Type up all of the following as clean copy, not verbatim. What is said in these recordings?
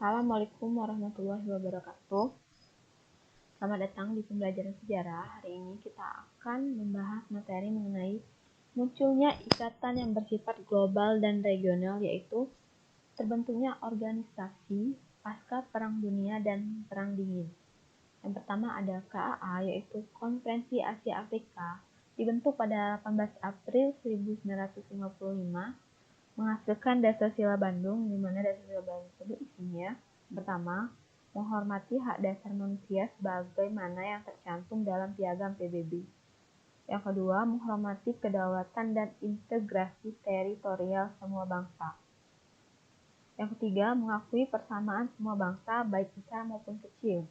Assalamualaikum warahmatullahi wabarakatuh. Selamat datang di pembelajaran sejarah. Hari ini kita akan membahas materi mengenai munculnya ikatan yang bersifat global dan regional, yaitu terbentuknya organisasi pasca Perang Dunia dan Perang Dingin. Yang pertama ada KAA, yaitu Konferensi Asia Afrika, dibentuk pada 18 April 1955, menghasilkan Dasar-Sila Bandung, di mana Dasar-Sila Bandung tersebut isinya pertama, menghormati hak dasar manusia sebagaimana yang tercantum dalam Piagam PBB. Yang kedua, menghormati kedaulatan dan integrasi teritorial semua bangsa. Yang ketiga, mengakui persamaan semua bangsa baik besar maupun kecil.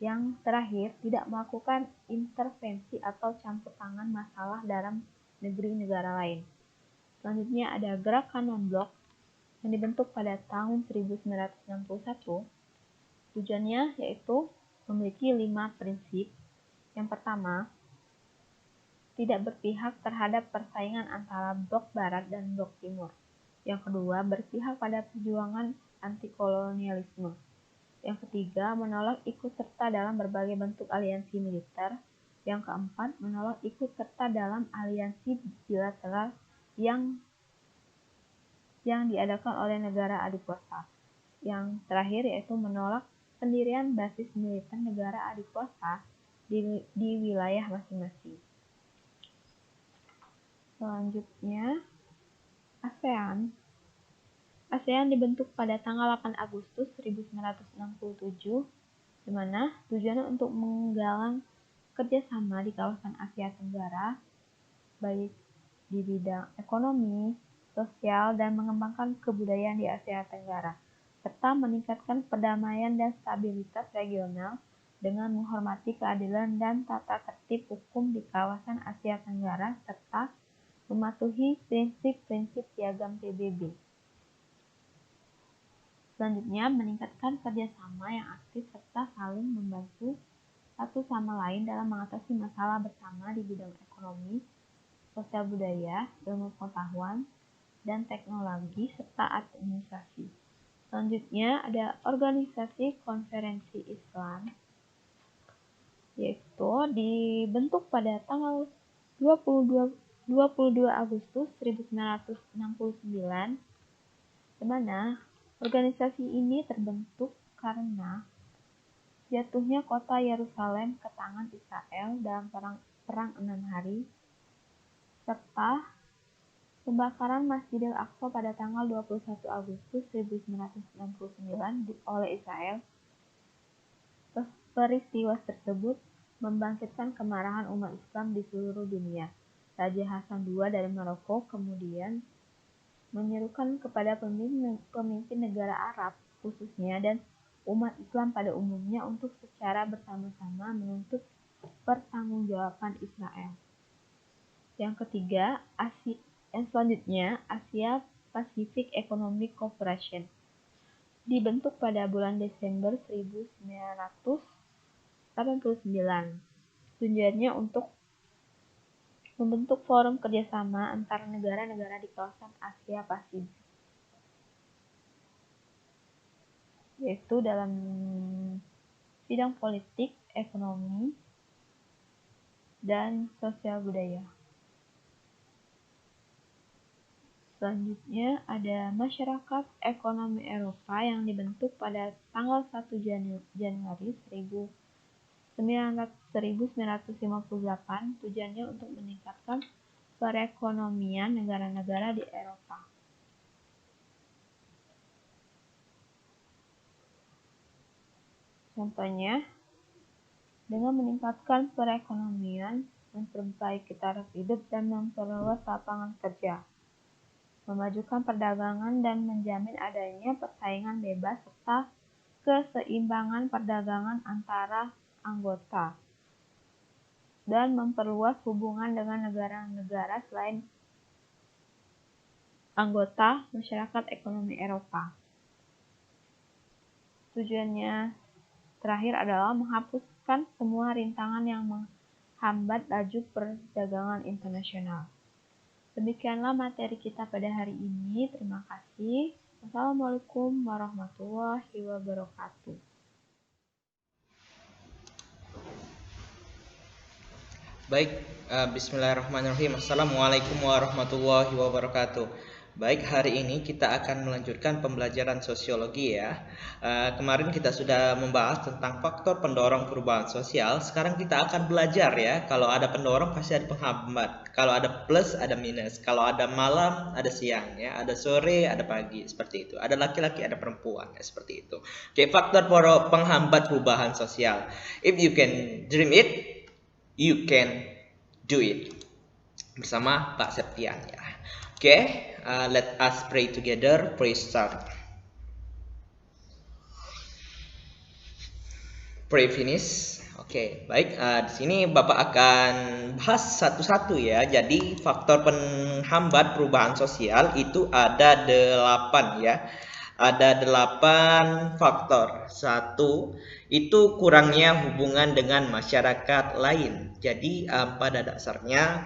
Yang terakhir, tidak melakukan intervensi atau campur tangan masalah dalam negeri-negara lain. Selanjutnya ada Gerakan Non-Blok yang dibentuk pada tahun 1961. Tujuannya yaitu memiliki 5 prinsip. Yang pertama, tidak berpihak terhadap persaingan antara blok barat dan blok timur. Yang kedua, berpihak pada perjuangan anti-kolonialisme. Yang ketiga, menolak ikut serta dalam berbagai bentuk aliansi militer. Yang keempat, menolak ikut serta dalam aliansi bilateral yang diadakan oleh negara adikuasa. Yang terakhir yaitu menolak pendirian basis militer negara adikuasa di wilayah masing-masing. Selanjutnya, ASEAN. ASEAN dibentuk pada tanggal 8 Agustus 1967, di mana tujuannya untuk menggalang kerjasama di kawasan Asia Tenggara, baik di bidang ekonomi, sosial, dan mengembangkan kebudayaan di Asia Tenggara, serta meningkatkan perdamaian dan stabilitas regional dengan menghormati keadilan dan tata tertib hukum di kawasan Asia Tenggara, serta mematuhi prinsip-prinsip Piagam PBB. Selanjutnya, meningkatkan kerjasama yang aktif serta saling membantu satu sama lain dalam mengatasi masalah bersama di bidang ekonomi, sosial budaya, ilmu pengetahuan, dan teknologi, serta administrasi. Selanjutnya ada Organisasi Konferensi Islam, yaitu dibentuk pada tanggal 22 Agustus 1969, di mana organisasi ini terbentuk karena jatuhnya kota Yerusalem ke tangan Israel dalam perang 6 hari, serta pembakaran Masjidil Aqsa pada tanggal 21 Agustus 1969 oleh Israel. Peristiwa tersebut membangkitkan kemarahan umat Islam di seluruh dunia. Raja Hasan II dari Maroko kemudian menyerukan kepada pemimpin negara Arab khususnya dan umat Islam pada umumnya untuk secara bersama-sama menuntut pertanggungjawaban Israel. Yang ketiga, selanjutnya Asia Pacific Economic Cooperation dibentuk pada bulan Desember 1989. Tujuannya untuk membentuk forum kerjasama antara negara-negara di kawasan Asia Pasifik, yaitu dalam bidang politik, ekonomi, dan sosial budaya. Selanjutnya ada Masyarakat Ekonomi Eropa yang dibentuk pada tanggal 1 Januari 1958. Tujuannya untuk meningkatkan perekonomian negara-negara di Eropa. Contohnya, dengan meningkatkan perekonomian, memperbaiki taraf hidup, dan memperluas lapangan kerja, memajukan perdagangan dan menjamin adanya persaingan bebas serta keseimbangan perdagangan antara anggota, dan memperluas hubungan dengan negara-negara selain anggota Masyarakat Ekonomi Eropa. Tujuannya terakhir adalah menghapuskan semua rintangan yang menghambat laju perdagangan internasional. Demikianlah materi kita pada hari ini. Terima kasih. Assalamualaikum warahmatullahi wabarakatuh. Baik, bismillahirrahmanirrahim. Assalamualaikum warahmatullahi wabarakatuh. Baik, hari ini kita akan melanjutkan pembelajaran sosiologi ya. Kemarin kita sudah membahas tentang faktor pendorong perubahan sosial. Sekarang kita akan belajar ya, kalau ada pendorong pasti ada penghambat. Kalau ada plus, ada minus. Kalau ada malam, ada siang ya. Ada sore, ada pagi, seperti itu. Ada laki-laki, ada perempuan, ya, seperti itu. Oke, faktor penghambat perubahan sosial. If you can dream it, you can do it, bersama Pak Septian ya. Oke, let us pray together. Pray start. Pray finish. Oke, baik. Di sini Bapak akan bahas satu-satu ya. Jadi faktor penghambat perubahan sosial itu ada 8 ya. Ada 8 faktor. 1, itu kurangnya hubungan dengan masyarakat lain. Jadi pada dasarnya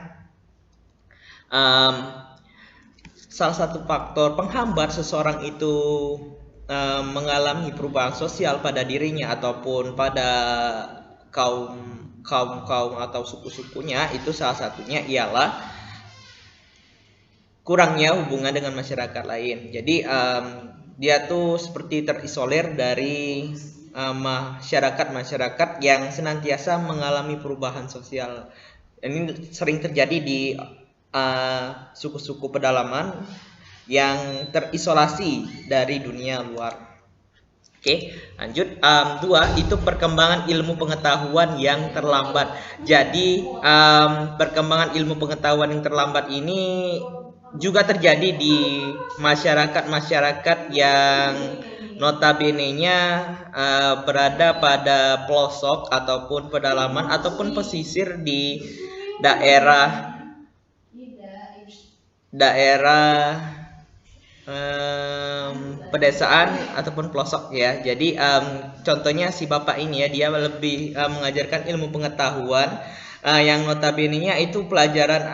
salah satu faktor penghambat seseorang itu mengalami perubahan sosial pada dirinya ataupun pada kaum atau suku-sukunya, itu salah satunya ialah kurangnya hubungan dengan masyarakat lain. Jadi dia tuh seperti terisolir dari masyarakat yang senantiasa mengalami perubahan sosial. Ini sering terjadi di suku-suku pedalaman yang terisolasi dari dunia luar. Oke, lanjut. 2, itu perkembangan ilmu pengetahuan yang terlambat. Jadi perkembangan ilmu pengetahuan yang terlambat ini juga terjadi di masyarakat yang notabene-nya berada pada pelosok ataupun pedalaman ataupun pesisir di daerah pedesaan ataupun pelosok ya. Jadi contohnya si bapak ini ya, dia lebih mengajarkan ilmu pengetahuan yang notabene-nya itu pelajaran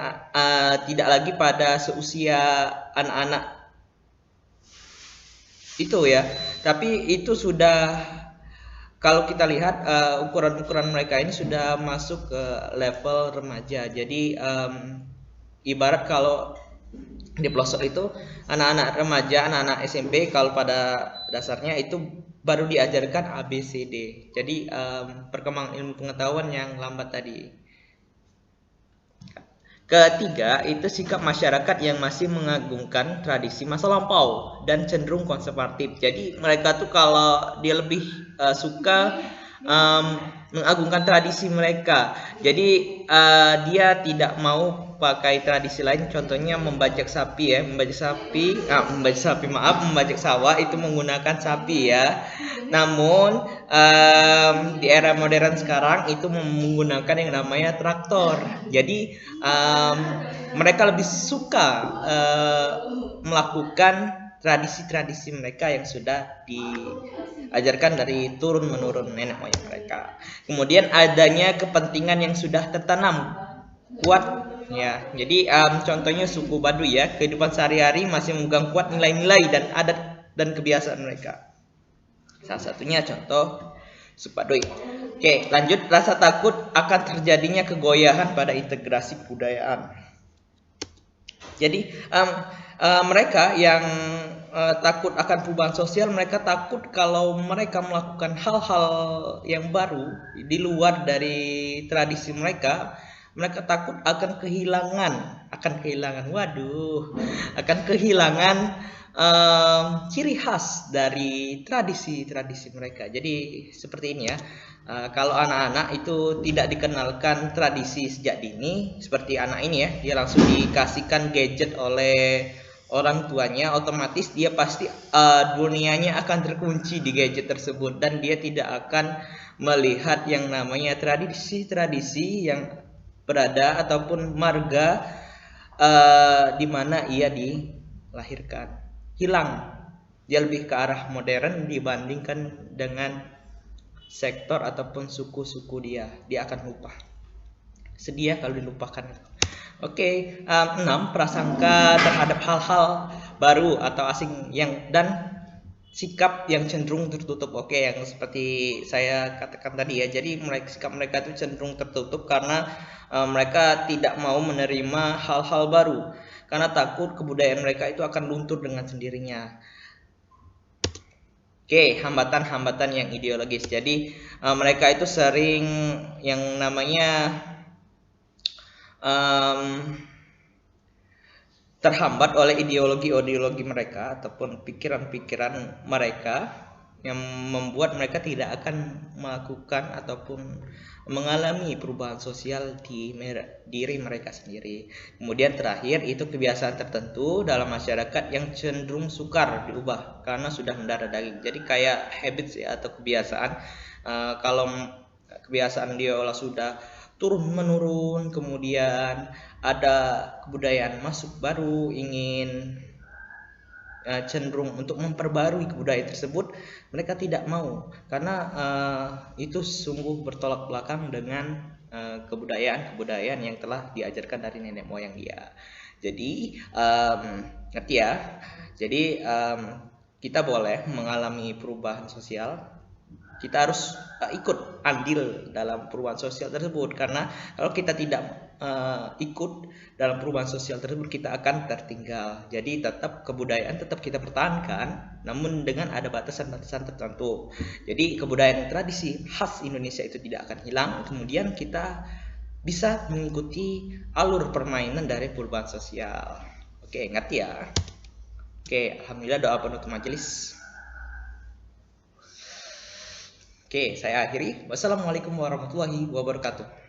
tidak lagi pada seusia anak-anak itu ya, tapi itu sudah, kalau kita lihat ukuran-ukuran mereka ini sudah masuk ke level remaja. Jadi ibarat kalau di pelosok itu anak-anak remaja, anak-anak SMP, kalau pada dasarnya itu baru diajarkan ABCD. Jadi perkembangan ilmu pengetahuan yang lambat tadi. Ketiga, itu sikap masyarakat yang masih mengagungkan tradisi masa lampau dan cenderung konservatif. Jadi mereka tuh kalau dia lebih suka mengagungkan tradisi mereka. Jadi dia tidak mau pakai tradisi lain. Contohnya membajak sapi ya, membajak sawah itu menggunakan sapi ya. Namun di era modern sekarang itu menggunakan yang namanya traktor. Jadi mereka lebih suka melakukan tradisi-tradisi mereka yang sudah diajarkan dari turun menurun nenek moyang mereka. Kemudian adanya kepentingan yang sudah tertanam kuat ya. Jadi contohnya suku Baduy ya, kehidupan sehari-hari masih memegang kuat nilai-nilai dan adat dan kebiasaan mereka. Salah satunya contoh suku Baduy. Oke, lanjut. Rasa takut akan terjadinya kegoyahan pada integrasi kebudayaan. Jadi mereka yang takut akan perubahan sosial, mereka takut kalau mereka melakukan hal-hal yang baru di luar dari tradisi mereka, mereka takut akan kehilangan ciri khas dari tradisi-tradisi mereka. Jadi seperti ini ya. Kalau anak-anak itu tidak dikenalkan tradisi sejak dini, seperti anak ini ya, dia langsung dikasihkan gadget oleh orang tuanya, otomatis dia pasti dunianya akan terkunci di gadget tersebut dan dia tidak akan melihat yang namanya tradisi-tradisi yang berada ataupun marga di mana ia dilahirkan. Hilang. Dia lebih ke arah modern dibandingkan dengan sektor ataupun suku-suku dia akan lupa. Sedih ya kalau dilupakan. Oke, 6 prasangka terhadap hal-hal baru atau asing dan sikap yang cenderung tertutup. Oke, yang seperti saya katakan tadi ya. Jadi sikap mereka itu cenderung tertutup karena mereka tidak mau menerima hal-hal baru karena takut kebudayaan mereka itu akan luntur dengan sendirinya. Oke, hambatan-hambatan yang ideologis. Jadi mereka itu sering yang namanya terhambat oleh ideologi-ideologi mereka ataupun pikiran-pikiran mereka yang membuat mereka tidak akan melakukan ataupun mengalami perubahan sosial di diri mereka sendiri. Kemudian terakhir itu kebiasaan tertentu dalam masyarakat yang cenderung sukar diubah karena sudah mendarah daging. Jadi kayak habits ya atau kebiasaan. Kalau kebiasaan dia sudah turun menurun, kemudian ada kebudayaan masuk baru, ingin cenderung untuk memperbarui kebudayaan tersebut, mereka tidak mau karena itu sungguh bertolak belakang dengan kebudayaan yang telah diajarkan dari nenek moyang dia. Jadi ngerti ya. Jadi kita boleh mengalami perubahan sosial, kita harus ikut andil dalam perubahan sosial tersebut karena kalau kita tidak ikut dalam perubahan sosial tersebut kita akan tertinggal. Jadi kebudayaan tetap kita pertahankan namun dengan ada batasan-batasan tertentu. Jadi kebudayaan tradisi khas Indonesia itu tidak akan hilang, kemudian kita bisa mengikuti alur permainan dari perubahan sosial. Oke, ngerti ya? Oke, alhamdulillah doa penutup majelis. Oke, saya akhiri. Wassalamualaikum warahmatullahi wabarakatuh.